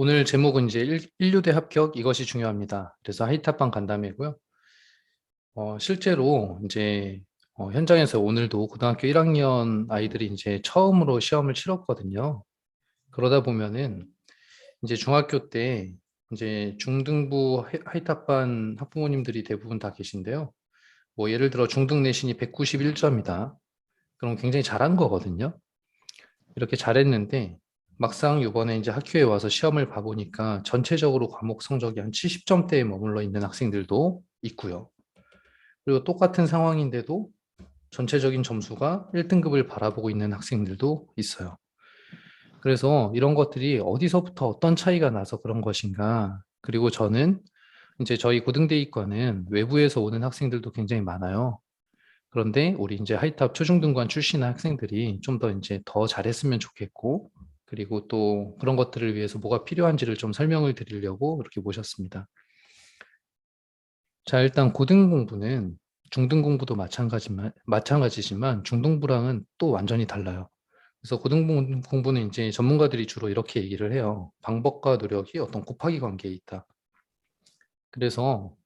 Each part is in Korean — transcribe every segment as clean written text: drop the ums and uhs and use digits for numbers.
오늘 제목은 이제 인류대 합격 이것이 중요합니다. 그래서 하이탑반 간담회고요. 실제로 이제 현장에서 오늘도 고등학교 1학년 아이들이 이제 처음으로 시험을 치렀거든요. 그러다 보면은 이제 중학교 때 이제 중등부 하이탑반 학부모님들이 대부분 다 계신데요. 뭐 예를 들어 중등 내신이 191점이다. 그럼 굉장히 잘한 거거든요. 이렇게 잘했는데 막상 이번에 이제 학교에 와서 시험을 봐보니까 전체적으로 과목 성적이 한 70점대에 머물러 있는 학생들도 있고요. 그리고 똑같은 상황인데도 전체적인 점수가 1등급을 바라보고 있는 학생들도 있어요. 그래서 이런 것들이 어디서부터 어떤 차이가 나서 그런 것인가. 그리고 저는 이제 저희 고등대이과는 외부에서 오는 학생들도 굉장히 많아요. 그런데 우리 이제 하이탑 초중등관 출신 학생들이 좀 더 이제 더 잘했으면 좋겠고, 그리고 또 그런 것들을 위해서 뭐가 필요한지를 좀 설명을 드리려고 이렇게 모셨습니다. 자, 일단 고등 공부는 중등 공부도 마찬가지지만 중등부랑은 또 완전히 달라요. 그래서 고등 공부는 이제 전문가들이 주로 이렇게 얘기를 해요. 방법과 노력이 어떤 곱하기 관계에 있다. 그래서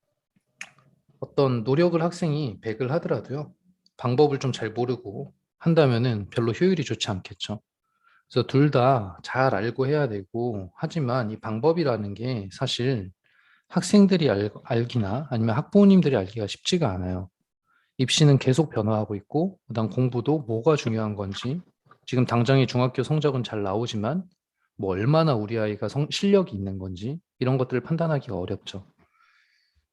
어떤 노력을 학생이 100을 하더라도요. 방법을 좀 잘 모르고 한다면은 별로 효율이 좋지 않겠죠. 그래서 둘 다 잘 알고 해야 되고, 하지만 이 방법이라는 게 사실 학생들이 알기나 아니면 학부모님들이 알기가 쉽지가 않아요. 입시는 계속 변화하고 있고, 그다음 공부도 뭐가 중요한 건지, 지금 당장의 중학교 성적은 잘 나오지만 뭐 얼마나 우리 아이가 실력이 있는 건지 이런 것들을 판단하기가 어렵죠.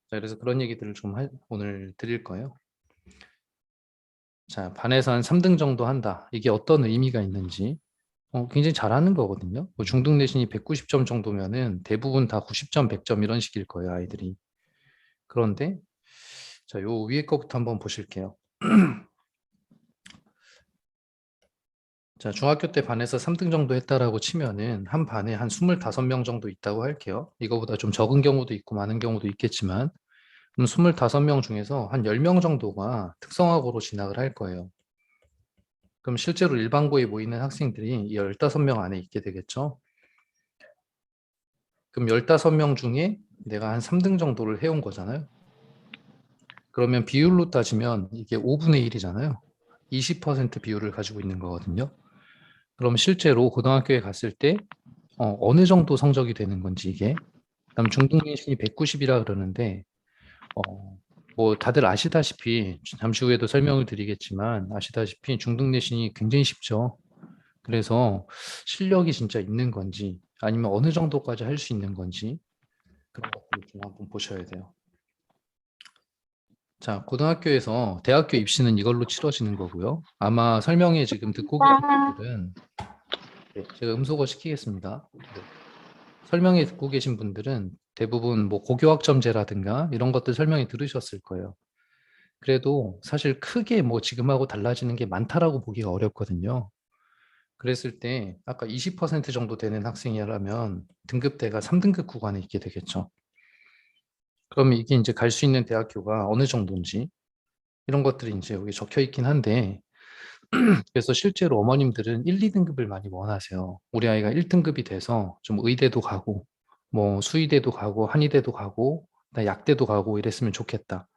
자, 그래서 그런 얘기들을 좀 오늘 드릴 거예요. 자, 반에서 한 3등 정도 한다. 이게 어떤 의미가 있는지. 굉장히 잘하는 거거든요. 뭐 중등 내신이 190점 정도면은 대부분 다 90점, 100점 이런 식일 거예요, 아이들이. 그런데, 자, 요 위에 거부터 한번 보실게요. 자, 중학교 때 반에서 3등 정도 했다라고 치면은 한 반에 한 25명 정도 있다고 할게요. 이거보다 좀 적은 경우도 있고 많은 경우도 있겠지만, 그럼 25명 중에서 한 10명 정도가 특성화고로 진학을 할 거예요. 그럼 실제로 일반고에 모이는 학생들이 이 15명 안에 있게 되겠죠. 그럼 15명 중에 내가 한 3등 정도를 해온 거잖아요. 그러면 비율로 따지면 이게 5분의 1이잖아요. 20% 비율을 가지고 있는 거거든요. 그럼 실제로 고등학교에 갔을 때 어느 정도 성적이 되는 건지 이게. 그다음 중등 내신이 190이라 그러는데 뭐 다들 아시다시피 잠시 후에도 설명을 드리겠지만 아시다시피 중등 내신이 굉장히 쉽죠. 그래서 실력이 진짜 있는 건지 아니면 어느 정도까지 할 수 있는 건지 그런 것들을 좀 한번 보셔야 돼요. 자, 고등학교에서 대학교 입시는 이걸로 치러지는 거고요. 아마 설명회 지금 듣고 계신 분들은 네, 제가 음소거 시키겠습니다. 네. 설명회 듣고 계신 분들은 대부분 뭐 고교학점제라든가 이런 것들 설명회 들으셨을 거예요. 그래도 사실 크게 뭐 지금하고 달라지는 게 많다라고 보기가 어렵거든요. 그랬을 때 아까 20% 정도 되는 학생이라면 등급대가 3등급 구간에 있게 되겠죠. 그러면 이게 이제 갈 수 있는 대학교가 어느 정도인지 이런 것들이 이제 여기 적혀 있긴 한데 그래서 실제로 어머님들은 1, 2등급을 많이 원하세요. 우리 아이가 1등급이 돼서 좀 의대도 가고 뭐 수의대도 가고 한의대도 가고 약대도 가고 이랬으면 좋겠다.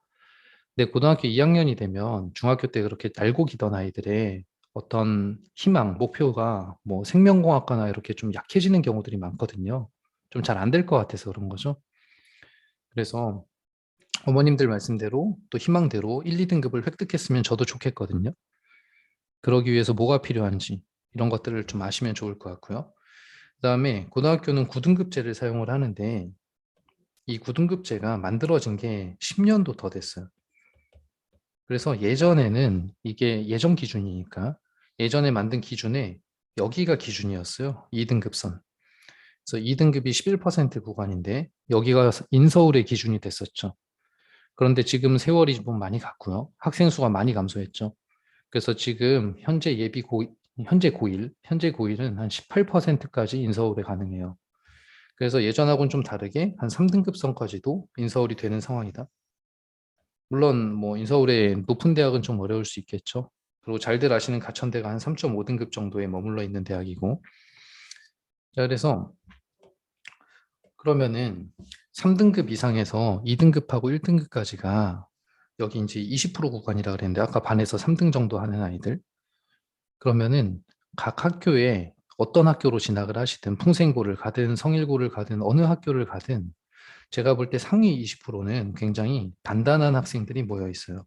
근데 고등학교 2학년이 되면 중학교 때 그렇게 날고 기던 아이들의 어떤 희망, 목표가 뭐 생명공학과나 이렇게 좀 약해지는 경우들이 많거든요. 좀 잘 안 될 것 같아서 그런 거죠. 그래서 어머님들 말씀대로 또 희망대로 1, 2등급을 획득했으면 저도 좋겠거든요. 그러기 위해서 뭐가 필요한지 이런 것들을 좀 아시면 좋을 것 같고요. 그다음에 고등학교는 9등급제를 사용을 하는데 이 9등급제가 만들어진 게 10년도 더 됐어요. 그래서 예전에는 이게 예전 기준이니까 예전에 만든 기준에 여기가 기준이었어요. 2등급선. 그래서 2등급이 11% 구간인데 여기가 인서울의 기준이 됐었죠. 그런데 지금 세월이 좀 많이 갔고요. 학생 수가 많이 감소했죠. 그래서 지금 현재 고1은 한 18%까지 인서울에 가능해요. 그래서 예전하고는 좀 다르게 한 3등급선까지도 인서울이 되는 상황이다. 물론 뭐 인서울의 높은 대학은 좀 어려울 수 있겠죠. 그리고 잘들 아시는 가천대가 한 3.5등급 정도에 머물러 있는 대학이고. 자, 그래서 그러면은 3등급 이상에서 2등급하고 1등급까지가 여기 이제 20% 구간이라 그랬는데 아까 반에서 3등 정도 하는 아이들. 그러면은 각 학교에 어떤 학교로 진학을 하시든 풍생고를 가든 성일고를 가든 어느 학교를 가든 제가 볼 때 상위 20%는 굉장히 단단한 학생들이 모여 있어요.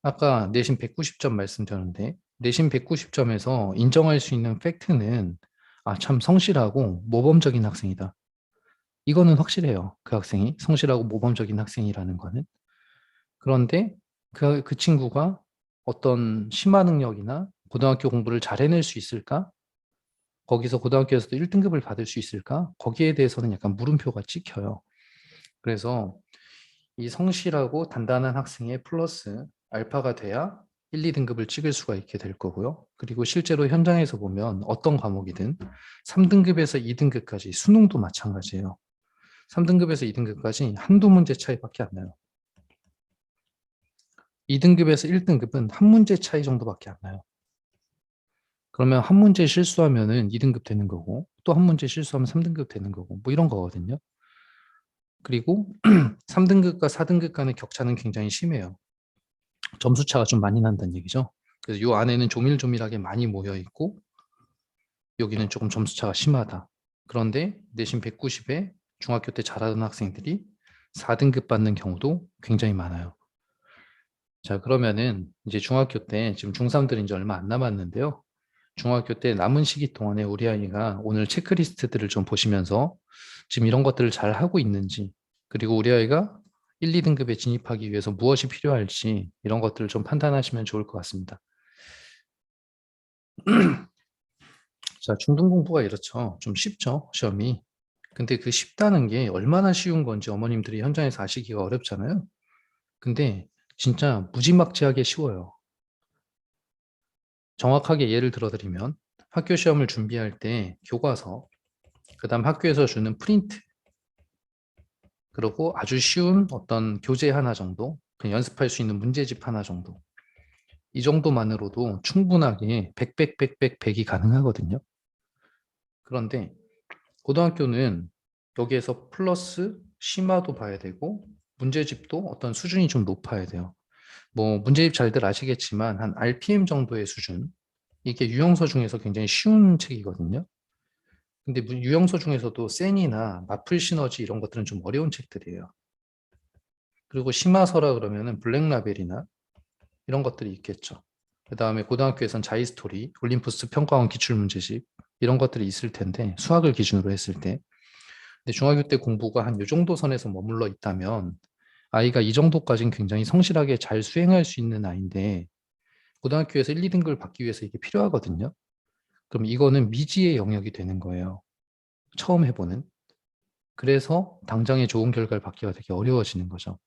아까 내신 190점 말씀드렸는데 내신 190점에서 인정할 수 있는 팩트는 참 성실하고 모범적인 학생이다. 이거는 확실해요. 그 학생이 성실하고 모범적인 학생이라는 거는. 그런데 그 친구가 어떤 심화 능력이나 고등학교 공부를 잘 해낼 수 있을까? 거기서 고등학교에서도 1등급을 받을 수 있을까? 거기에 대해서는 약간 물음표가 찍혀요. 그래서 이 성실하고 단단한 학생의 플러스 알파가 돼야 1, 2등급을 찍을 수가 있게 될 거고요. 그리고 실제로 현장에서 보면 어떤 과목이든 3등급에서 2등급까지 수능도 마찬가지예요. 3등급에서 2등급까지 한두 문제 차이밖에 안 나요. 2등급에서 1등급은 한 문제 차이 정도밖에 안 나요. 그러면 한 문제 실수하면은 2등급 되는 거고 또 한 문제 실수하면 3등급 되는 거고 뭐 이런 거거든요. 그리고 3등급과 4등급 간의 격차는 굉장히 심해요. 점수 차가 좀 많이 난다는 얘기죠. 그래서 이 안에는 조밀조밀하게 많이 모여 있고 여기는 조금 점수 차가 심하다. 그런데 내신 190에 중학교 때 잘하던 학생들이 4등급 받는 경우도 굉장히 많아요. 자, 그러면은 이제 중학교 때 지금 중3들은 이제 얼마 안 남았는데요. 중학교 때 남은 시기 동안에 우리 아이가 오늘 체크리스트들을 좀 보시면서 지금 이런 것들을 잘 하고 있는지, 그리고 우리 아이가 1, 2등급에 진입하기 위해서 무엇이 필요할지 이런 것들을 좀 판단하시면 좋을 것 같습니다. 자, 중등 공부가 이렇죠. 좀 쉽죠, 시험이. 근데 그 쉽다는 게 얼마나 쉬운 건지 어머님들이 현장에서 아시기가 어렵잖아요. 근데 진짜 무지막지하게 쉬워요. 정확하게 예를 들어드리면 학교 시험을 준비할 때 교과서, 그 다음 학교에서 주는 프린트, 그리고 아주 쉬운 어떤 교재 하나 정도, 그냥 연습할 수 있는 문제집 하나 정도, 이 정도만으로도 충분하게 100이 가능하거든요. 그런데 고등학교는 여기에서 플러스 심화도 봐야 되고 문제집도 어떤 수준이 좀 높아야 돼요. 뭐 문제집 잘들 아시겠지만 한 RPM 정도의 수준, 이게 유형서 중에서 굉장히 쉬운 책이거든요. 근데 유형서 중에서도 센이나 마플 시너지 이런 것들은 좀 어려운 책들이에요. 그리고 심화서라 그러면은 블랙라벨이나 이런 것들이 있겠죠. 그 다음에 고등학교에선 자이스토리, 올림푸스 평가원 기출문제집 이런 것들이 있을 텐데 수학을 기준으로 했을 때. 근데 중학교 때 공부가 한 이 정도 선에서 머물러 있다면 아이가 이 정도까지는 굉장히 성실하게 잘 수행할 수 있는 아이인데 고등학교에서 1, 2등급을 받기 위해서 이게 필요하거든요. 그럼 이거는 미지의 영역이 되는 거예요. 처음 해보는. 그래서 당장의 좋은 결과를 받기가 되게 어려워지는 거죠.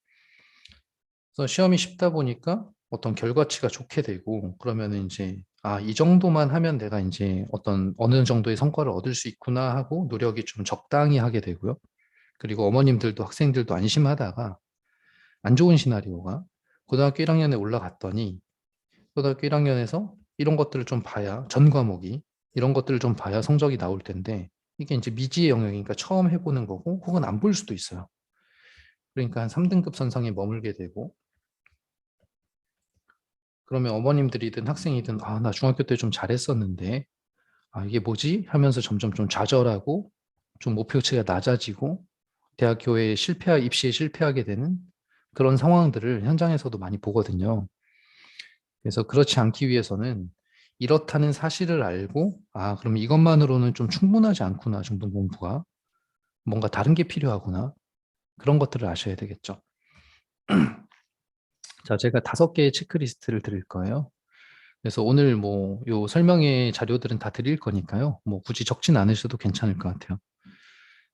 그래서 시험이 쉽다 보니까 어떤 결과치가 좋게 되고 그러면은 이제 이 정도만 하면 내가 이제 어떤 어느 정도의 성과를 얻을 수 있구나 하고 노력이 좀 적당히 하게 되고요. 그리고 어머님들도 학생들도 안심하다가 안 좋은 시나리오가 고등학교 1학년에 올라갔더니 고등학교 1학년에서 이런 것들을 좀 봐야 전 과목이 이런 것들을 좀 봐야 성적이 나올 텐데 이게 이제 미지의 영역이니까 처음 해보는 거고 혹은 안 볼 수도 있어요. 그러니까 한 3등급 선상에 머물게 되고 그러면 어머님들이든 학생이든 나 중학교 때 좀 잘했었는데 이게 뭐지? 하면서 점점 좀 좌절하고 좀 목표치가 낮아지고 대학교에 입시에 실패하게 되는 그런 상황들을 현장에서도 많이 보거든요. 그래서 그렇지 않기 위해서는 이렇다는 사실을 알고 그럼 이것만으로는 좀 충분하지 않구나, 중등 공부가. 뭔가 다른 게 필요하구나. 그런 것들을 아셔야 되겠죠. 자, 제가 5개의 체크리스트를 드릴 거예요. 그래서 오늘 뭐 요 설명의 자료들은 다 드릴 거니까요. 뭐 굳이 적진 않으셔도 괜찮을 것 같아요.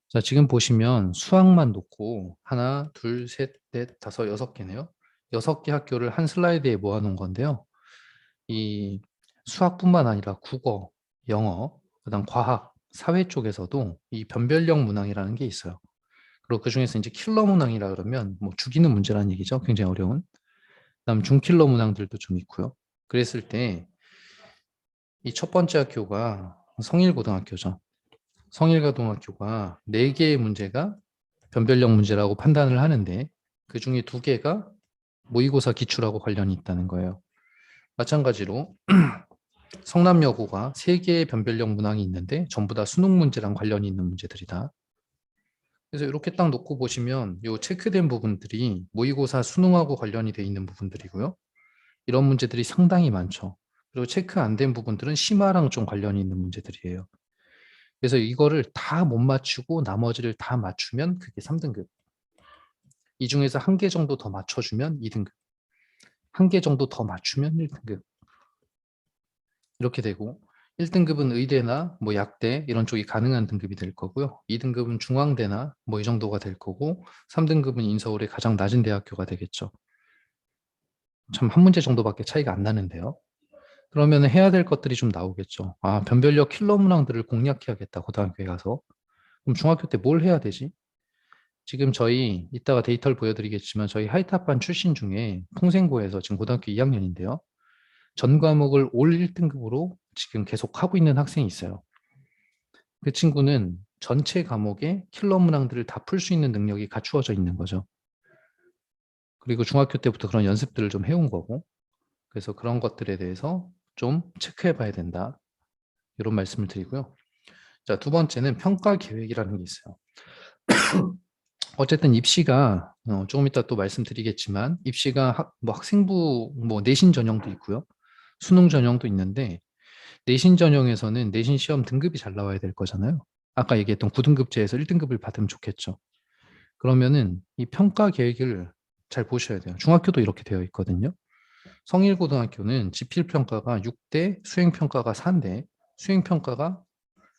자, 지금 보시면 수학만 놓고 하나, 둘, 셋, 넷, 다섯, 6개네요. 6개 학교를 한 슬라이드에 모아놓은 건데요. 이 수학뿐만 아니라 국어, 영어, 그다음 과학, 사회 쪽에서도 이 변별력 문항이라는 게 있어요. 그리고 그 중에서 이제 킬러 문항이라 그러면 뭐 죽이는 문제라는 얘기죠. 굉장히 어려운. 그다음 중킬러 문항들도 좀 있고요. 그랬을 때 이 첫 번째 학교가 성일고등학교죠. 성일고등학교가 4개의 문제가 변별력 문제라고 판단을 하는데 그 중에 2개가 모의고사 기출하고 관련이 있다는 거예요. 마찬가지로 성남여고가 3개의 변별력 문항이 있는데 전부 다 수능 문제랑 관련이 있는 문제들이다. 그래서 이렇게 딱 놓고 보시면 이 체크된 부분들이 모의고사 수능하고 관련이 돼 있는 부분들이고요. 이런 문제들이 상당히 많죠. 그리고 체크 안 된 부분들은 심화랑 좀 관련이 있는 문제들이에요. 그래서 이거를 다 못 맞추고 나머지를 다 맞추면 그게 3등급. 이 중에서 1개 정도 더 맞춰주면 2등급. 1개 정도 더 맞추면 1등급. 이렇게 되고 1등급은 의대나 뭐 약대 이런 쪽이 가능한 등급이 될 거고요. 2등급은 중앙대나 뭐 이 정도가 될 거고 3등급은 인서울의 가장 낮은 대학교가 되겠죠. 참 한 문제 정도밖에 차이가 안 나는데요. 그러면 해야 될 것들이 좀 나오겠죠. 아, 변별력 킬러 문항들을 공략해야겠다. 고등학교에 가서. 그럼 중학교 때 뭘 해야 되지? 지금 저희 이따가 데이터를 보여드리겠지만 저희 하이탑반 출신 중에 통생고에서 지금 고등학교 2학년인데요. 전 과목을 올 1등급으로 지금 계속 하고 있는 학생이 있어요. 그 친구는 전체 과목의 킬러 문항들을 다 풀 수 있는 능력이 갖추어져 있는 거죠. 그리고 중학교 때부터 그런 연습들을 좀 해온 거고, 그래서 그런 것들에 대해서 좀 체크해 봐야 된다. 이런 말씀을 드리고요. 자, 두 번째는 평가 계획이라는 게 있어요. 어쨌든 입시가 조금 이따 또 말씀드리겠지만 입시가 학생부 뭐 내신 전형도 있고요. 수능 전형도 있는데 내신 전형에서는 내신 시험 등급이 잘 나와야 될 거잖아요. 아까 얘기했던 9등급제에서 1등급을 받으면 좋겠죠. 그러면은 이 평가 계획을 잘 보셔야 돼요. 중학교도 이렇게 되어 있거든요. 성일고등학교는 지필평가가 6대, 수행평가가 4인데 수행평가가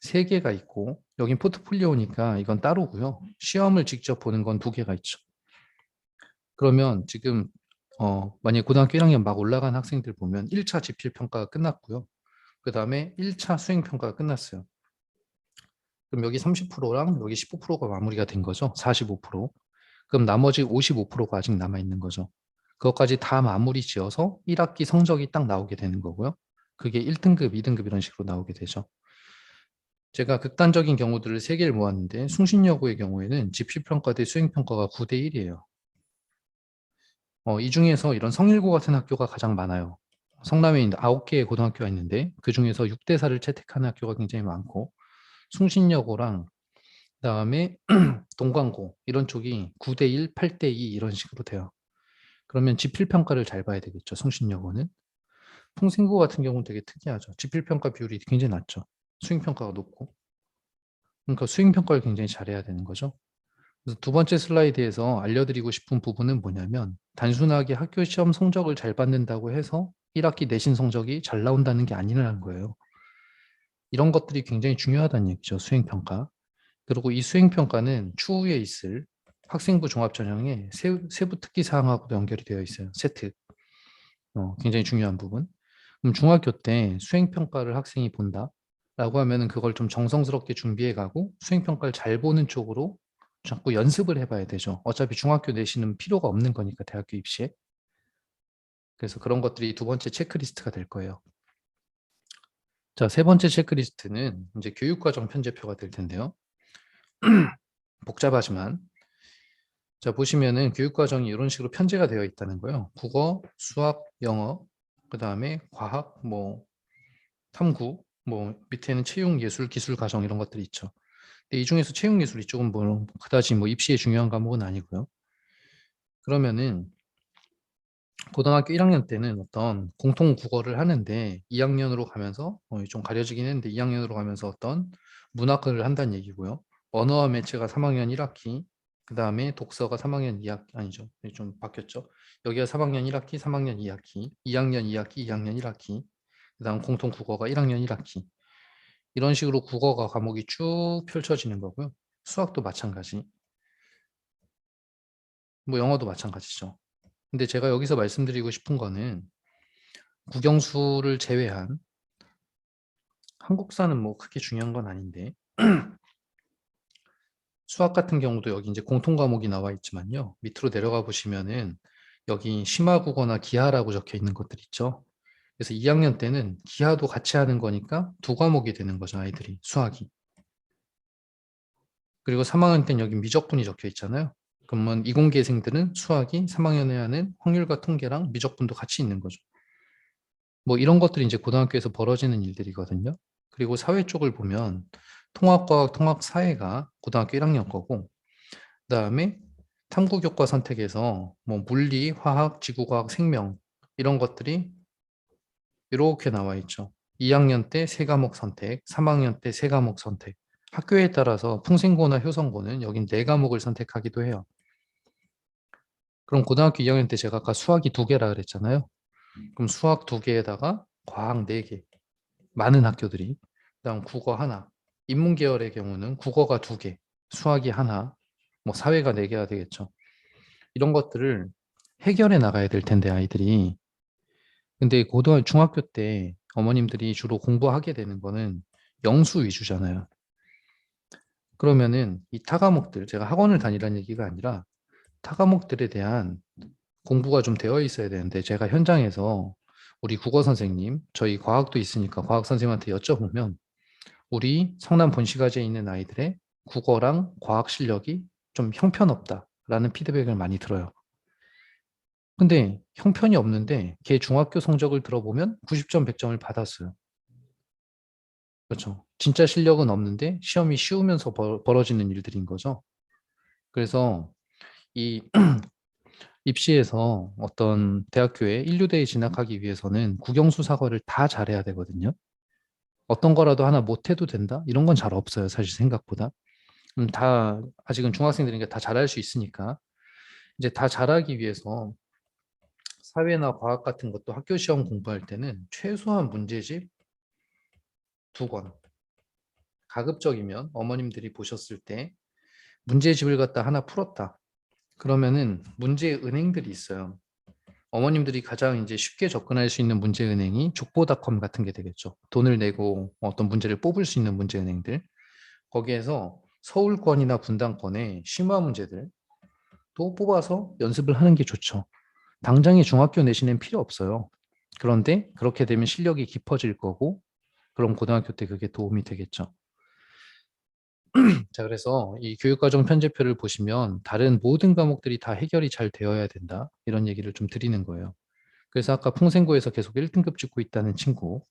3개가 있고 여긴 포트폴리오니까 이건 따로고요. 시험을 직접 보는 건 2개가 있죠. 그러면 지금 만약에 고등학교 1학년 막 올라간 학생들 보면 1차 지필평가가 끝났고요. 그 다음에 1차 수행평가가 끝났어요. 그럼 여기 30%랑 여기 15%가 마무리가 된 거죠. 45%. 그럼 나머지 55%가 아직 남아있는 거죠. 그것까지 다 마무리 지어서 1학기 성적이 딱 나오게 되는 거고요. 그게 1등급, 2등급 이런 식으로 나오게 되죠. 제가 극단적인 경우들을 3개를 모았는데 숭신여고의 경우에는 집필평가 대 수행평가가 9대 1이에요. 이 중에서 이런 성일고 같은 학교가 가장 많아요. 성남에 있는 9개의 고등학교가 있는데 그 중에서 6대 4를 채택하는 학교가 굉장히 많고 숭신여고랑 그다음에 동광고 이런 쪽이 9대 1, 8대 2 이런 식으로 돼요. 그러면 지필평가를 잘 봐야 되겠죠. 성신여고는. 통생고 같은 경우는 되게 특이하죠. 지필평가 비율이 굉장히 낮죠. 수행평가가 높고. 그러니까 수행평가를 굉장히 잘해야 되는 거죠. 그래서 두 번째 슬라이드에서 알려드리고 싶은 부분은 뭐냐면 단순하게 학교 시험 성적을 잘 받는다고 해서 1학기 내신 성적이 잘 나온다는 게 아니라는 거예요. 이런 것들이 굉장히 중요하다는 얘기죠. 수행평가. 그리고 이 수행평가는 추후에 있을 학생부 종합전형의 세부 특기 사항하고도 연결이 되어 있어요. 세트. 굉장히 중요한 부분. 그럼 중학교 때 수행평가를 학생이 본다. 라고 하면은 그걸 좀 정성스럽게 준비해 가고 수행평가를 잘 보는 쪽으로 자꾸 연습을 해봐야 되죠. 어차피 중학교 내신은 필요가 없는 거니까 대학교 입시에. 그래서 그런 것들이 두 번째 체크리스트가 될 거예요. 자, 세 번째 체크리스트는 이제 교육과정 편제표가 될 텐데요. 복잡하지만 자 보시면은 교육과정이 이런 식으로 편제가 되어 있다는 거예요. 국어, 수학, 영어, 그 다음에 과학, 뭐 탐구, 뭐 밑에는 채용, 예술, 기술, 가정 이런 것들이 있죠. 근데 이 중에서 채용, 예술 이쪽은 뭐 그다지 뭐 입시에 중요한 과목은 아니고요. 그러면은 고등학교 1학년 때는 어떤 공통 국어를 하는데 2학년으로 가면서 좀 가려지긴 했는데 2학년으로 가면서 어떤 문학을 한다는 얘기고요. 언어와 매체가 3학년 1학기, 그 다음에 독서가 3학년 2학기, 아니죠. 좀 바뀌었죠. 여기가 3학년 1학기, 3학년 2학기, 2학년 2학기, 2학년 1학기, 그 다음 공통 국어가 1학년 1학기. 이런 식으로 국어가 과목이 쭉 펼쳐지는 거고요. 수학도 마찬가지. 뭐 영어도 마찬가지죠. 근데 제가 여기서 말씀드리고 싶은 거는 국영수를 제외한 한국사는 뭐 크게 중요한 건 아닌데 수학 같은 경우도 여기 이제 공통 과목이 나와 있지만요. 밑으로 내려가 보시면은 여기 심화국어나 기하라고 적혀 있는 것들 있죠. 그래서 2학년 때는 기하도 같이 하는 거니까 두 과목이 되는 거죠, 아이들이 수학이. 그리고 3학년 때는 여기 미적분이 적혀 있잖아요. 그러면 이공계생들은 수학이 3학년에 하는 확률과 통계랑 미적분도 같이 있는 거죠. 뭐 이런 것들이 이제 고등학교에서 벌어지는 일들이거든요. 그리고 사회 쪽을 보면 통합과학, 통합사회가 고등학교 1학년 거고, 그다음에 탐구교과 선택에서 뭐 물리, 화학, 지구과학, 생명 이런 것들이 이렇게 나와 있죠. 2학년 때 세 과목 선택, 3학년 때 세 과목 선택. 학교에 따라서 풍생고나 효성고는 여긴 네 과목을 선택하기도 해요. 그럼 고등학교 2학년 때 제가 아까 수학이 두 개라 그랬잖아요. 그럼 수학 두 개에다가 과학 네 개. 많은 학교들이. 그다음 국어 하나. 인문계열의 경우는 국어가 두 개, 수학이 하나, 뭐 사회가 네 개가 되겠죠. 이런 것들을 해결해 나가야 될 텐데 아이들이. 근데 중학교 때 어머님들이 주로 공부하게 되는 거는 영수 위주잖아요. 그러면은 이 타과목들, 제가 학원을 다니라는 얘기가 아니라 타과목들에 대한 공부가 좀 되어 있어야 되는데, 제가 현장에서 우리 국어 선생님, 저희 과학도 있으니까 과학 선생님한테 여쭤보면 우리 성남 본시가지에 있는 아이들의 국어랑 과학 실력이 좀 형편없다라는 피드백을 많이 들어요. 근데 형편이 없는데 걔 중학교 성적을 들어보면 90점, 100점을 받았어요. 그렇죠. 진짜 실력은 없는데 시험이 쉬우면서 벌어지는 일들인 거죠. 그래서 이 입시에서 어떤 대학교에 인류대에 진학하기 위해서는 국영수 사과를 다 잘해야 되거든요. 어떤 거라도 하나 못해도 된다? 이런 건 잘 없어요. 사실 생각보다. 다 아직은 중학생들이니까 다 잘할 수 있으니까 이제 다 잘하기 위해서 사회나 과학 같은 것도 학교 시험 공부할 때는 최소한 문제집 두 권, 가급적이면 어머님들이 보셨을 때 문제집을 갖다 하나 풀었다. 그러면은 문제 은행들이 있어요. 어머님들이 가장 이제 쉽게 접근할 수 있는 문제 은행이 족보닷컴 같은 게 되겠죠. 돈을 내고 어떤 문제를 뽑을 수 있는 문제 은행들. 거기에서 서울권이나 분당권의 심화 문제들 또 뽑아서 연습을 하는 게 좋죠. 당장에 중학교 내신은 필요 없어요. 그런데 그렇게 되면 실력이 깊어질 거고, 그럼 고등학교 때 그게 도움이 되겠죠. 자, 그래서 이 교육과정 편제표를 보시면 다른 모든 과목들이 다 해결이 잘 되어야 된다. 이런 얘기를 좀 드리는 거예요. 그래서 아까 풍생고에서 계속 1등급 찍고 있다는 친구,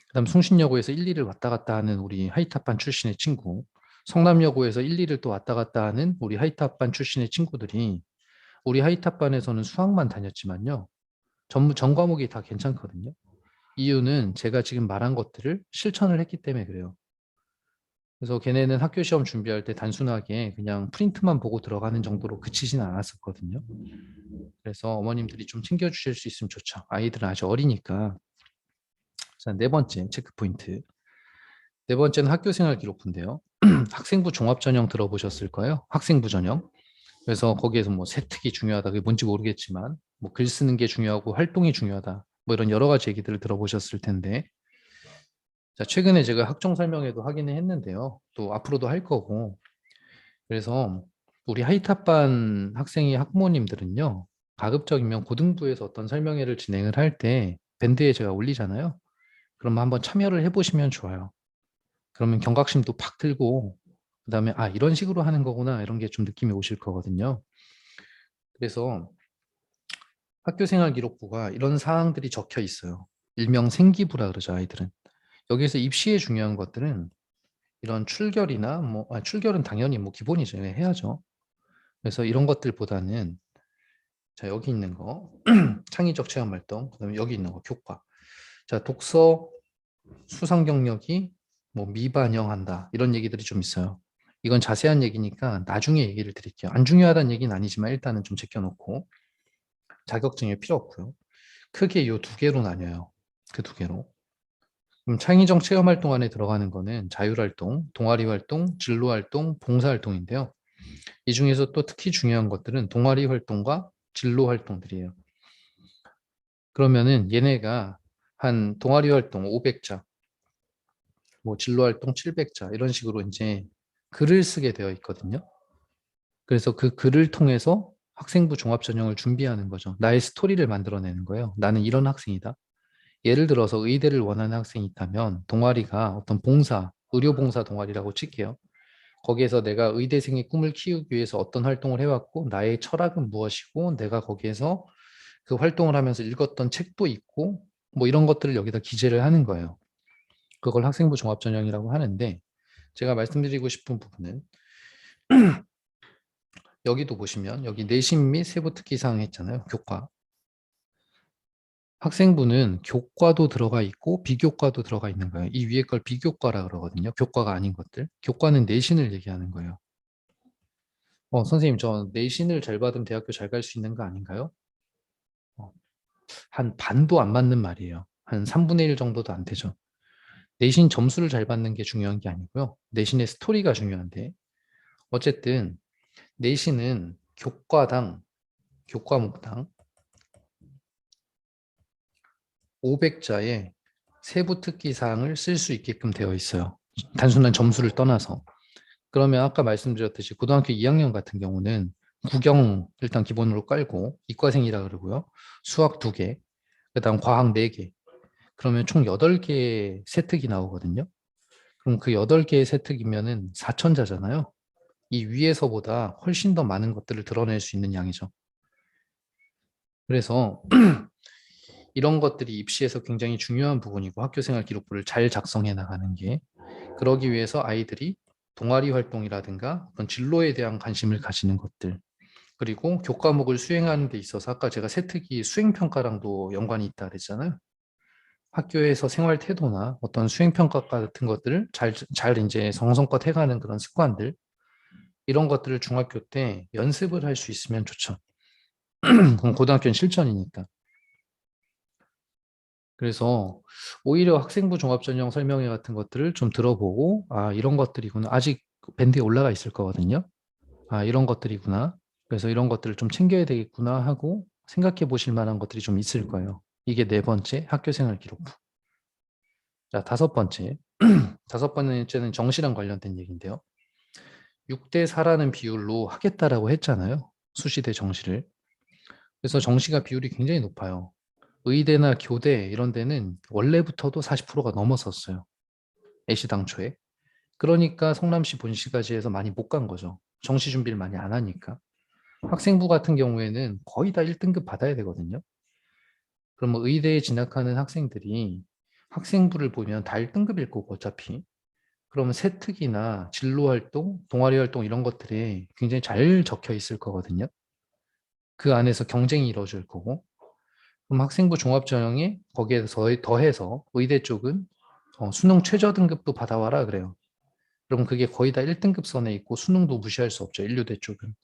그다음 숭신여고에서 1, 2를 왔다 갔다 하는 우리 하이탑반 출신의 친구, 성남여고에서 1, 2를 또 왔다 갔다 하는 우리 하이탑반 출신의 친구들이 우리 하이탑반에서는 수학만 다녔지만요. 전 과목이 다 괜찮거든요. 이유는 제가 지금 말한 것들을 실천을 했기 때문에 그래요. 그래서 걔네는 학교 시험 준비할 때 단순하게 그냥 프린트만 보고 들어가는 정도로 그치진 않았었거든요. 그래서 어머님들이 좀 챙겨주실 수 있으면 좋죠. 아이들은 아직 어리니까. 자, 네 번째 체크 포인트. 네 번째는 학교생활 기록부인데요. 학생부 종합전형 들어보셨을 거예요. 학생부 전형. 그래서 거기에서 뭐 세특이 중요하다, 그게 뭔지 모르겠지만 뭐 글 쓰는 게 중요하고 활동이 중요하다, 뭐 이런 여러 가지 얘기들을 들어보셨을 텐데, 자, 최근에 제가 학종 설명회도 하기는 했는데요. 또 앞으로도 할 거고. 그래서 우리 하이탑반 학생의 학부모님들은요, 가급적이면 고등부에서 어떤 설명회를 진행을 할 때 밴드에 제가 올리잖아요. 그러면 한번 참여를 해보시면 좋아요. 그러면 경각심도 팍 들고, 그다음에 아, 이런 식으로 하는 거구나, 이런 게 좀 느낌이 오실 거거든요. 그래서 학교생활 기록부가 이런 사항들이 적혀 있어요. 일명 생기부라 그러죠, 아이들은. 여기서 입시에 중요한 것들은 이런 출결이나 출결은 당연히 뭐 기본이죠. 네, 해야죠. 그래서 이런 것들보다는 자, 여기 있는 거 창의적 체험 활동, 그다음에 여기 있는 거 교과. 자, 독서 수상 경력이 뭐 미반영한다, 이런 얘기들이 좀 있어요. 이건 자세한 얘기니까 나중에 얘기를 드릴게요. 안 중요하다는 얘기는 아니지만 일단은 좀 제껴놓고, 자격증이 필요 없고요. 크게 이 두 개로 나뉘어요. 그 두 개로. 그럼 창의적 체험 활동 안에 들어가는 거는 자율활동, 동아리 활동, 진로 활동, 봉사 활동인데요. 이 중에서 또 특히 중요한 것들은 동아리 활동과 진로 활동들이에요. 그러면은 얘네가 한 동아리 활동 500자, 뭐 진로 활동 700자 이런 식으로 이제 글을 쓰게 되어 있거든요. 그래서 그 글을 통해서 학생부 종합 전형을 준비하는 거죠. 나의 스토리를 만들어내는 거예요. 나는 이런 학생이다. 예를 들어서 의대를 원하는 학생이 있다면 동아리가 어떤 봉사, 의료봉사 동아리라고 칠게요. 거기에서 내가 의대생의 꿈을 키우기 위해서 어떤 활동을 해왔고 나의 철학은 무엇이고 내가 거기에서 그 활동을 하면서 읽었던 책도 있고 뭐 이런 것들을 여기다 기재를 하는 거예요. 그걸 학생부 종합전형이라고 하는데 제가 말씀드리고 싶은 부분은 여기도 보시면 여기 내신 및 세부 특기사항 했잖아요. 교과. 학생부는 교과도 들어가 있고 비교과도 들어가 있는 거예요. 이 위에 걸 비교과라 그러거든요. 교과가 아닌 것들. 교과는 내신을 얘기하는 거예요. 선생님, 저 내신을 잘 받으면 대학교 잘 갈 수 있는 거 아닌가요? 한 반도 안 맞는 말이에요. 한 3분의 1 정도도 안 되죠. 내신 점수를 잘 받는 게 중요한 게 아니고요. 내신의 스토리가 중요한데 어쨌든 내신은 교과당, 교과목당 500자의 세부 특기 사항을 쓸 수 있게끔 되어 있어요. 단순한 점수를 떠나서. 그러면 아까 말씀드렸듯이 고등학교 2학년 같은 경우는 국영 일단 기본으로 깔고 이과생이라 그러고요. 수학 2개, 그다음 과학 4개. 그러면 총 8개의 세특이 나오거든요. 그럼 그 8개의 세특이면은 4천자잖아요. 이 위에서보다 훨씬 더 많은 것들을 드러낼 수 있는 양이죠. 그래서 이런 것들이 입시에서 굉장히 중요한 부분이고 학교생활 기록부를 잘 작성해 나가는 게 그러기 위해서 아이들이 동아리 활동이라든가 어떤 진로에 대한 관심을 가지는 것들 그리고 교과목을 수행하는 데 있어서 아까 제가 세특이 수행평가랑도 연관이 있다 그랬잖아요. 학교에서 생활 태도나 어떤 수행평가 같은 것들을 잘 이제 정성껏 해가는 그런 습관들 이런 것들을 중학교 때 연습을 할 수 있으면 좋죠. 그럼 고등학교는 실전이니까. 그래서 오히려 학생부 종합전형 설명회 같은 것들을 좀 들어보고 아 이런 것들이구나. 아직 밴드에 올라가 있을 거거든요. 아 이런 것들이구나. 그래서 이런 것들을 좀 챙겨야 되겠구나 하고 생각해 보실 만한 것들이 좀 있을 거예요. 이게 네 번째 학교생활 기록부. 자, 다섯 번째. 다섯 번째는 정시랑 관련된 얘기인데요. 6대 4라는 비율로 하겠다라고 했잖아요. 수시 대 정시를. 그래서 정시가 비율이 굉장히 높아요. 의대나 교대 이런 데는 원래부터도 40%가 넘었었어요. 애시당초에. 그러니까 성남시 본시까지 해서 많이 못 간 거죠. 정시 준비를 많이 안 하니까. 학생부 같은 경우에는 거의 다 1등급 받아야 되거든요. 그럼 뭐 의대에 진학하는 학생들이 학생부를 보면 다 1등급일 거고 어차피. 그러면 세특이나 진로 활동, 동아리 활동 이런 것들이 굉장히 잘 적혀 있을 거거든요. 그 안에서 경쟁이 이루어질 거고. 그럼 학생부 종합전형에 거기에 더해서 의대 쪽은 수능 최저 등급도 받아와라 그래요. 그럼 그게 거의 다 1등급 선에 있고 수능도 무시할 수 없죠. 인류대 쪽은.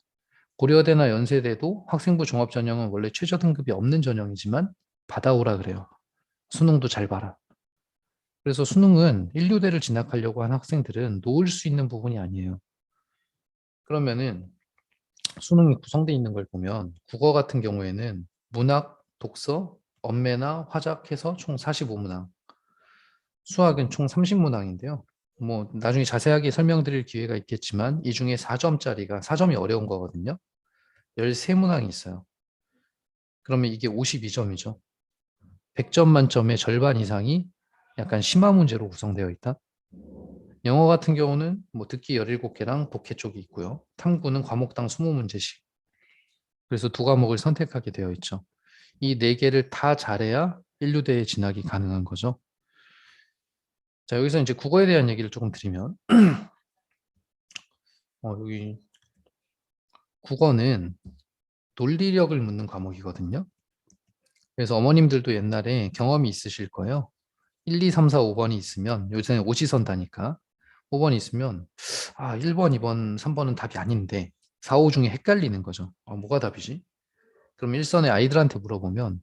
고려대나 연세대도 학생부 종합전형은 원래 최저 등급이 없는 전형이지만 받아오라 그래요. 수능도 잘 봐라. 그래서 수능은 인류대를 진학하려고 한 학생들은 놓을 수 있는 부분이 아니에요. 그러면은 수능이 구성되어 있는 걸 보면 국어 같은 경우에는 문학, 독서, 언매나 화작 해서 총 45문항, 수학은 총 30문항인데요. 뭐 나중에 자세하게 설명드릴 기회가 있겠지만 이 중에 4점짜리가 4점이 어려운 거거든요. 13문항이 있어요. 그러면 이게 52점이죠. 100점 만점의 절반 이상이 약간 심화 문제로 구성되어 있다. 영어 같은 경우는 뭐 듣기 17개랑 독해 쪽이 있고요. 탐구는 과목당 20문제씩. 그래서 두 과목을 선택하게 되어 있죠. 이 네 개를 다 잘해야 인류대에 진학이 가능한 거죠. 자, 여기서 이제 국어에 대한 얘기를 조금 드리면, 여기 국어는 논리력을 묻는 과목이거든요. 그래서 어머님들도 옛날에 경험이 있으실 거예요. 1, 2, 3, 4, 5번이 있으면, 요새는 오지선다니까. 5번이 있으면, 1번, 2번, 3번은 답이 아닌데, 4, 5 중에 헷갈리는 거죠. 뭐가 답이지? 그럼 일선에 아이들한테 물어보면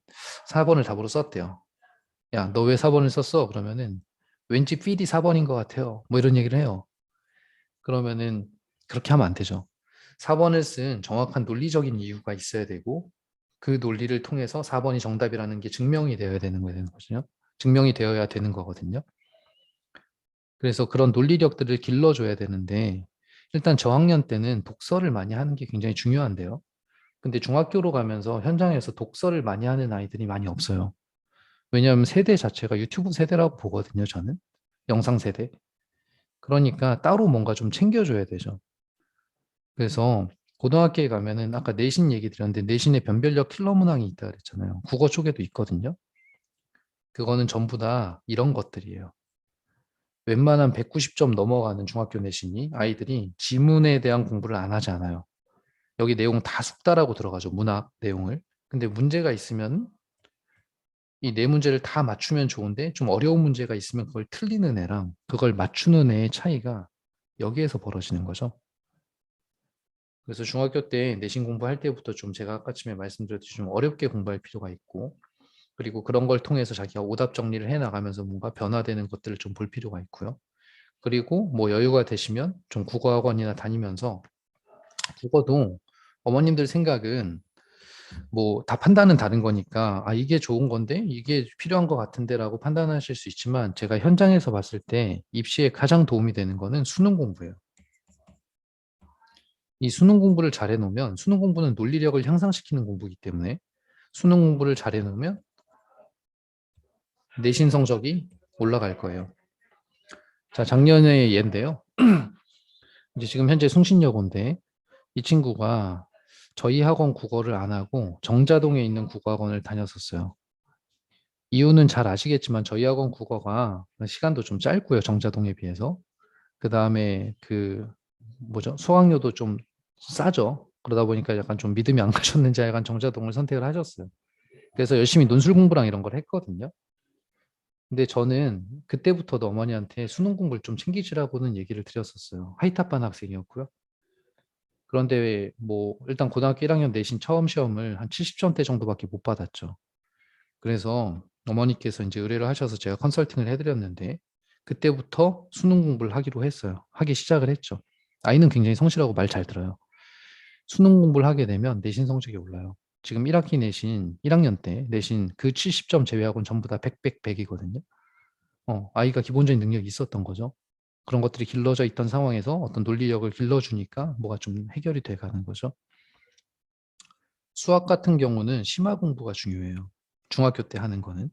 4번을 답으로 썼대요. 야, 너 왜 4번을 썼어? 그러면은 왠지 필이 4번인 것 같아요. 뭐 이런 얘기를 해요. 그러면은 그렇게 하면 안 되죠. 4번을 쓴 정확한 논리적인 이유가 있어야 되고 그 논리를 통해서 4번이 정답이라는 게 증명이 되어야 되는 거거든요. 증명이 되어야 되는 거거든요. 그래서 그런 논리력들을 길러줘야 되는데 일단 저학년 때는 독서를 많이 하는 게 굉장히 중요한데요. 근데 중학교로 가면서 현장에서 독서를 많이 하는 아이들이 많이 없어요. 왜냐하면 세대 자체가 유튜브 세대라고 보거든요, 저는. 영상 세대. 그러니까 따로 뭔가 좀 챙겨줘야 되죠. 그래서 고등학교에 가면은 아까 내신 얘기 드렸는데 내신에 변별력 킬러 문항이 있다 그랬잖아요. 국어 쪽에도 있거든요. 그거는 전부 다 이런 것들이에요. 웬만한 190점 넘어가는 중학교 내신이 아이들이 지문에 대한 공부를 안 하지 않아요. 여기 내용 다 숙달하고 들어가죠. 문학 내용을. 근데 문제가 있으면 이 네 문제를 다 맞추면 좋은데 좀 어려운 문제가 있으면 그걸 틀리는 애랑 그걸 맞추는 애의 차이가 여기에서 벌어지는 거죠. 그래서 중학교 때 내신 공부할 때부터 좀 제가 아까쯤에 말씀드렸듯이 좀 어렵게 공부할 필요가 있고 그리고 그런 걸 통해서 자기가 오답 정리를 해 나가면서 뭔가 변화되는 것들을 좀 볼 필요가 있고요. 그리고 뭐 여유가 되시면 좀 국어학원이나 다니면서 국어도 어머님들 생각은 뭐 다 판단은 다른 거니까 아 이게 좋은 건데 이게 필요한 것 같은데라고 판단하실 수 있지만 제가 현장에서 봤을 때 입시에 가장 도움이 되는 거는 수능 공부예요. 이 수능 공부를 잘해 놓으면 수능 공부는 논리력을 향상시키는 공부이기 때문에 수능 공부를 잘해 놓으면 내신 성적이 올라갈 거예요. 자, 작년의 예인데요. 이제 지금 현재 숭신여고인데 이 친구가 저희 학원 국어를 안 하고 정자동에 있는 국어학원을 다녔었어요. 이유는 잘 아시겠지만 저희 학원 국어가 시간도 좀 짧고요. 정자동에 비해서. 그 다음에 그 뭐죠? 수강료도 좀 싸죠. 그러다 보니까 약간 좀 믿음이 안 가셨는지 약간 정자동을 선택을 하셨어요. 그래서 열심히 논술 공부랑 이런 걸 했거든요. 근데 저는 그때부터도 어머니한테 수능 공부를 좀 챙기시라고는 얘기를 드렸었어요. 하이탑반 학생이었고요. 그런데 뭐 일단 고등학교 1학년 내신 처음 시험을 한 70점대 정도밖에 못 받았죠. 그래서 어머니께서 이제 의뢰를 하셔서 제가 컨설팅을 해드렸는데 그때부터 수능 공부를 하기로 했어요. 하기 시작을 했죠. 아이는 굉장히 성실하고 말 잘 들어요. 수능 공부를 하게 되면 내신 성적이 올라요. 지금 1학기 내신, 1학년 때 내신 그 70점 제외하고는 전부 다 100, 100, 100이거든요. 아이가 기본적인 능력이 있었던 거죠. 그런 것들이 길러져 있던 상황에서 어떤 논리력을 길러주니까 뭐가 좀 해결이 돼 가는 거죠. 수학 같은 경우는 심화 공부가 중요해요. 중학교 때 하는 거는.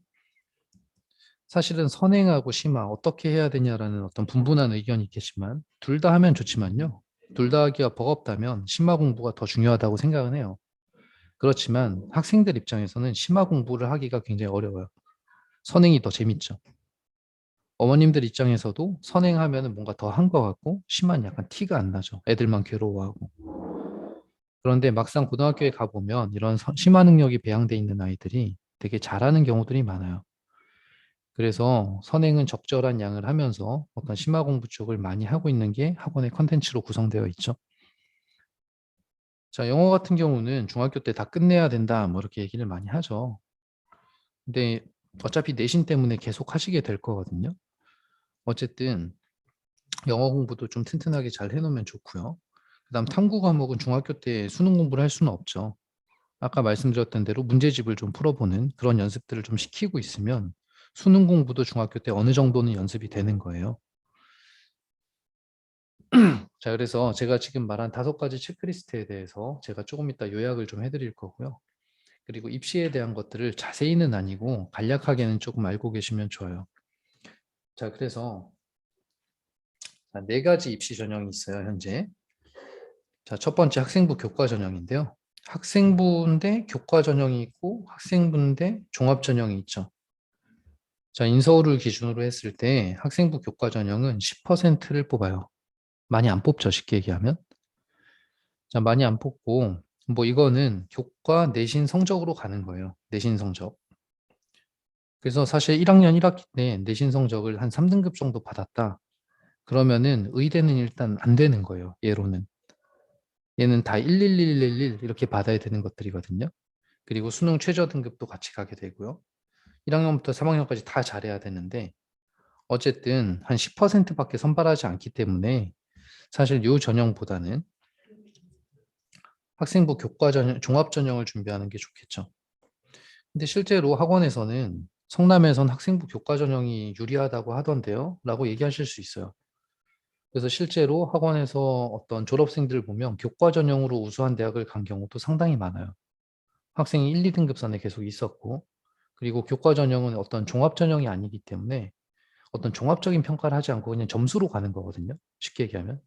사실은 선행하고 심화 어떻게 해야 되냐라는 어떤 분분한 의견이 있겠지만 둘 다 하면 좋지만요. 둘 다 하기가 버겁다면 심화 공부가 더 중요하다고 생각은 해요. 그렇지만 학생들 입장에서는 심화 공부를 하기가 굉장히 어려워요. 선행이 더 재밌죠. 어머님들 입장에서도 선행하면 뭔가 더 한 것 같고 심한 약간 티가 안 나죠. 애들만 괴로워하고. 그런데 막상 고등학교에 가보면 이런 심화 능력이 배양돼 있는 아이들이 되게 잘하는 경우들이 많아요. 그래서 선행은 적절한 양을 하면서 어떤 심화 공부 쪽을 많이 하고 있는 게 학원의 컨텐츠로 구성되어 있죠. 자, 영어 같은 경우는 중학교 때 다 끝내야 된다, 뭐 이렇게 얘기를 많이 하죠. 근데 어차피 내신 때문에 계속 하시게 될 거거든요. 어쨌든 영어 공부도 좀 튼튼하게 잘 해놓으면 좋고요. 그다음 탐구 과목은 중학교 때 수능 공부를 할 수는 없죠. 아까 말씀드렸던 대로 문제집을 좀 풀어보는 그런 연습들을 좀 시키고 있으면 수능 공부도 중학교 때 어느 정도는 연습이 되는 거예요. 자, 그래서 제가 지금 말한 5가지 체크리스트에 대해서 제가 조금 이따 요약을 좀 해드릴 거고요. 그리고 입시에 대한 것들을 자세히는 아니고 간략하게는 조금 알고 계시면 좋아요. 자, 그래서 4가지 입시 전형이 있어요, 현재. 자, 첫 번째 학생부 교과 전형인데요. 학생부인데 교과 전형이 있고 학생부인데 종합 전형이 있죠. 자, 인서울을 기준으로 했을 때 학생부 교과 전형은 10%를 뽑아요. 많이 안 뽑죠, 쉽게 얘기하면. 자, 많이 안 뽑고 뭐 이거는 교과 내신 성적으로 가는 거예요. 내신 성적. 그래서 사실 1학년 1학기 때 내신 성적을 한 3등급 정도 받았다. 그러면은 의대는 일단 안 되는 거예요. 예로는. 얘는 다 11111 이렇게 받아야 되는 것들이거든요. 그리고 수능 최저 등급도 같이 가게 되고요. 1학년부터 3학년까지 다 잘해야 되는데 어쨌든 한 10%밖에 선발하지 않기 때문에 사실 요 전형보다는 학생부 교과 전형, 종합 전형을 준비하는 게 좋겠죠. 근데 실제로 학원에서는 성남에선 학생부 교과 전형이 유리하다고 하던데요? 라고 얘기하실 수 있어요. 그래서 실제로 학원에서 어떤 졸업생들 보면 교과 전형으로 우수한 대학을 간 경우도 상당히 많아요. 학생이 1, 2등급 선에 계속 있었고, 그리고 교과 전형은 어떤 종합 전형이 아니기 때문에 어떤 종합적인 평가를 하지 않고 그냥 점수로 가는 거거든요. 쉽게 얘기하면.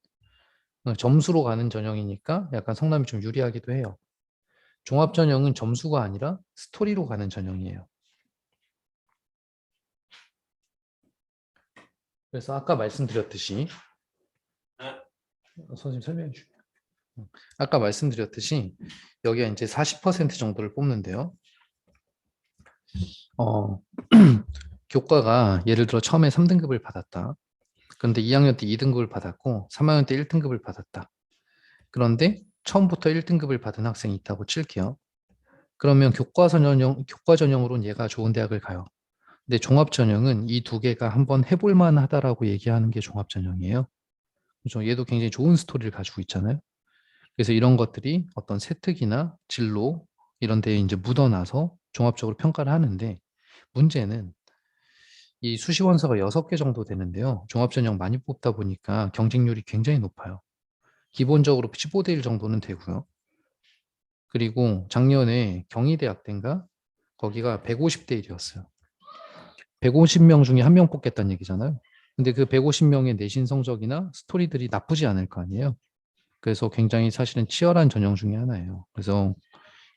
점수로 가는 전형이니까 약간 성남이 좀 유리하기도 해요. 종합 전형은 점수가 아니라 스토리로 가는 전형이에요. 그래서 아까 말씀드렸듯이 선생님 설명해 주세요. 아까 말씀드렸듯이 여기가 이제 40% 정도를 뽑는데요. 교과가 예를 들어 처음에 3등급을 받았다. 그런데 2학년 때 2등급을 받았고 3학년 때 1등급을 받았다. 그런데 처음부터 1등급을 받은 학생이 있다고 칠게요. 그러면 교과 전형으로는 얘가 좋은 대학을 가요. 근데 종합 전형은 이 두 개가 한번 해볼 만하다라고 얘기하는 게 종합 전형이에요. 그죠? 얘도 굉장히 좋은 스토리를 가지고 있잖아요. 그래서 이런 것들이 어떤 세특이나 진로 이런 데에 이제 묻어나서 종합적으로 평가를 하는데 문제는 이 수시 원서가 6개 정도 되는데요. 종합 전형 많이 뽑다 보니까 경쟁률이 굉장히 높아요. 기본적으로 15대 1 정도는 되고요. 그리고 작년에 경희대학대인가 거기가 150대 1이었어요. 150명 중에 한 명 뽑겠다는 얘기잖아요. 근데 그 150명의 내신 성적이나 스토리들이 나쁘지 않을 거 아니에요. 그래서 굉장히 사실은 치열한 전형 중에 하나예요. 그래서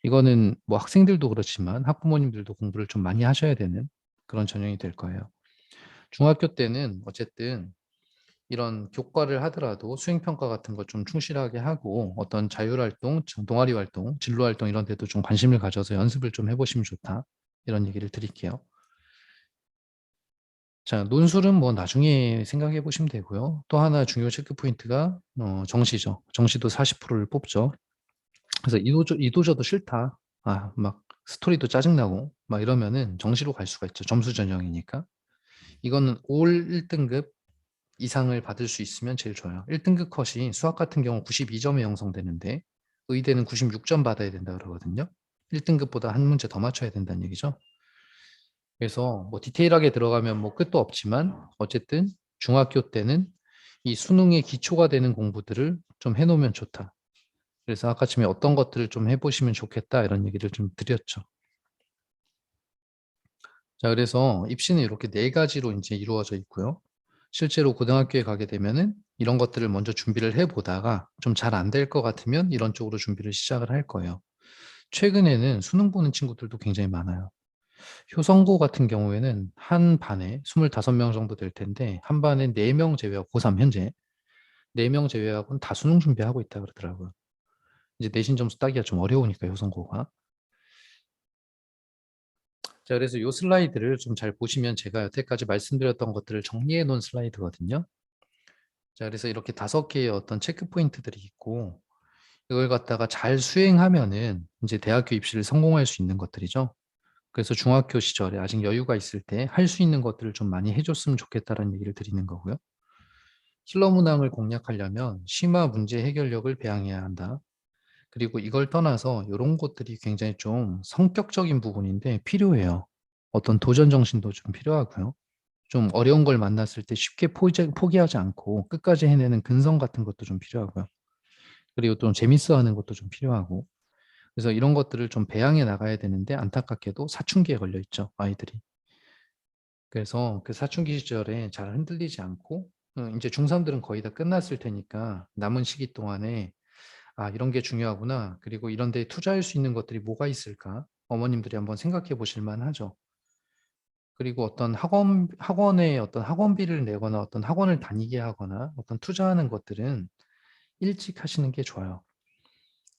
이거는 뭐 학생들도 그렇지만 학부모님들도 공부를 좀 많이 하셔야 되는 그런 전형이 될 거예요. 중학교 때는 어쨌든 이런 교과를 하더라도 수행평가 같은 거 좀 충실하게 하고 어떤 자율활동, 동아리 활동, 진로활동 이런 데도 좀 관심을 가져서 연습을 좀 해보시면 좋다. 이런 얘기를 드릴게요. 자, 논술은 뭐 나중에 생각해 보시면 되고요. 또 하나 중요 체크 포인트가 정시죠. 정시도 40%를 뽑죠. 그래서 이도저도 싫다. 아, 막 스토리도 짜증나고 막 이러면은 정시로 갈 수가 있죠. 점수 전형이니까. 이거는 올 1등급 이상을 받을 수 있으면 제일 좋아요. 1등급 컷이 수학 같은 경우 92점에 형성되는데 의대는 96점 받아야 된다 그러거든요. 1등급보다 한 문제 더 맞춰야 된다는 얘기죠. 그래서 뭐 디테일하게 들어가면 뭐 끝도 없지만 어쨌든 중학교 때는 이 수능의 기초가 되는 공부들을 좀 해놓으면 좋다. 그래서 아까쯤에 어떤 것들을 좀 해보시면 좋겠다 이런 얘기를 좀 드렸죠. 자, 그래서 입시는 이렇게 네 가지로 이제 이루어져 있고요. 실제로 고등학교에 가게 되면은 이런 것들을 먼저 준비를 해보다가 좀 잘 안 될 것 같으면 이런 쪽으로 준비를 시작을 할 거예요. 최근에는 수능 보는 친구들도 굉장히 많아요. 효성고 같은 경우에는 한 반에 25명 정도 될 텐데 한 반에 4명 제외하고 고3 현재 4명 제외하고는 다 수능 준비하고 있다 그러더라고요. 이제 내신 점수 따기가 좀 어려우니까 효성고가. 자, 그래서 이 슬라이드를 좀 잘 보시면 제가 여태까지 말씀드렸던 것들을 정리해 놓은 슬라이드거든요. 자, 그래서 이렇게 5개의 어떤 체크 포인트들이 있고 이걸 갖다가 잘 수행하면은 이제 대학교 입시를 성공할 수 있는 것들이죠. 그래서 중학교 시절에 아직 여유가 있을 때 할 수 있는 것들을 좀 많이 해줬으면 좋겠다라는 얘기를 드리는 거고요. 킬러 문항을 공략하려면 심화 문제 해결력을 배양해야 한다. 그리고 이걸 떠나서 이런 것들이 굉장히 좀 성격적인 부분인데 필요해요. 어떤 도전 정신도 좀 필요하고요. 좀 어려운 걸 만났을 때 쉽게 포기하지 않고 끝까지 해내는 근성 같은 것도 좀 필요하고요. 그리고 또 재밌어 하는 것도 좀 필요하고. 그래서 이런 것들을 좀 배양해 나가야 되는데 안타깝게도 사춘기에 걸려 있죠, 아이들이. 그래서 그 사춘기 시절에 잘 흔들리지 않고 이제 중3들은 거의 다 끝났을 테니까 남은 시기 동안에 아, 이런 게 중요하구나. 그리고 이런 데 투자할 수 있는 것들이 뭐가 있을까? 어머님들이 한번 생각해 보실 만하죠. 그리고 어떤 학원에 어떤 학원비를 내거나 어떤 학원을 다니게 하거나 어떤 투자하는 것들은 일찍 하시는 게 좋아요.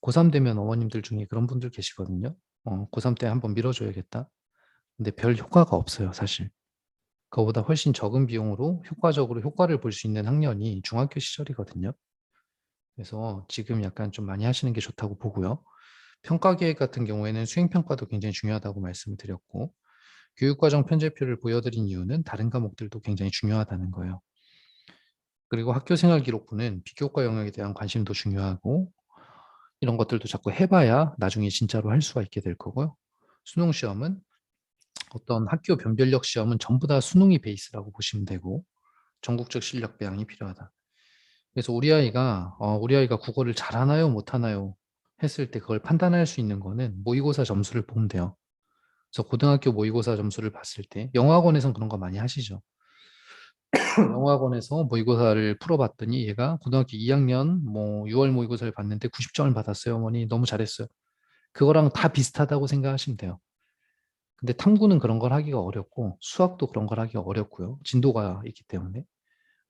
고3 되면 어머님들 중에 그런 분들 계시거든요. 고3 때 한번 밀어줘야겠다. 근데 별 효과가 없어요, 사실. 그거보다 훨씬 적은 비용으로 효과적으로 효과를 볼 수 있는 학년이 중학교 시절이거든요. 그래서 지금 약간 좀 많이 하시는 게 좋다고 보고요. 평가 계획 같은 경우에는 수행평가도 굉장히 중요하다고 말씀을 드렸고, 교육과정 편제표를 보여드린 이유는 다른 과목들도 굉장히 중요하다는 거예요. 그리고 학교생활 기록부는 비교과 영역에 대한 관심도 중요하고, 이런 것들도 자꾸 해봐야 나중에 진짜로 할 수가 있게 될 거고요. 수능 시험은 어떤 학교 변별력 시험은 전부 다 수능이 베이스라고 보시면 되고, 전국적 실력 배양이 필요하다. 그래서 우리 아이가 국어를 잘하나요, 못하나요? 했을 때 그걸 판단할 수 있는 거는 모의고사 점수를 보면 돼요. 그래서 고등학교 모의고사 점수를 봤을 때 영어학원에서는 그런 거 많이 하시죠. 영어학원에서 모의고사를 풀어봤더니 얘가 고등학교 2학년 뭐 6월 모의고사를 봤는데 90점을 받았어요. 어머니 너무 잘했어요. 그거랑 다 비슷하다고 생각하시면 돼요. 근데 탐구는 그런 걸 하기가 어렵고 수학도 그런 걸 하기가 어렵고요. 진도가 있기 때문에.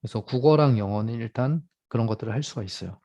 그래서 국어랑 영어는 일단 그런 것들을 할 수가 있어요.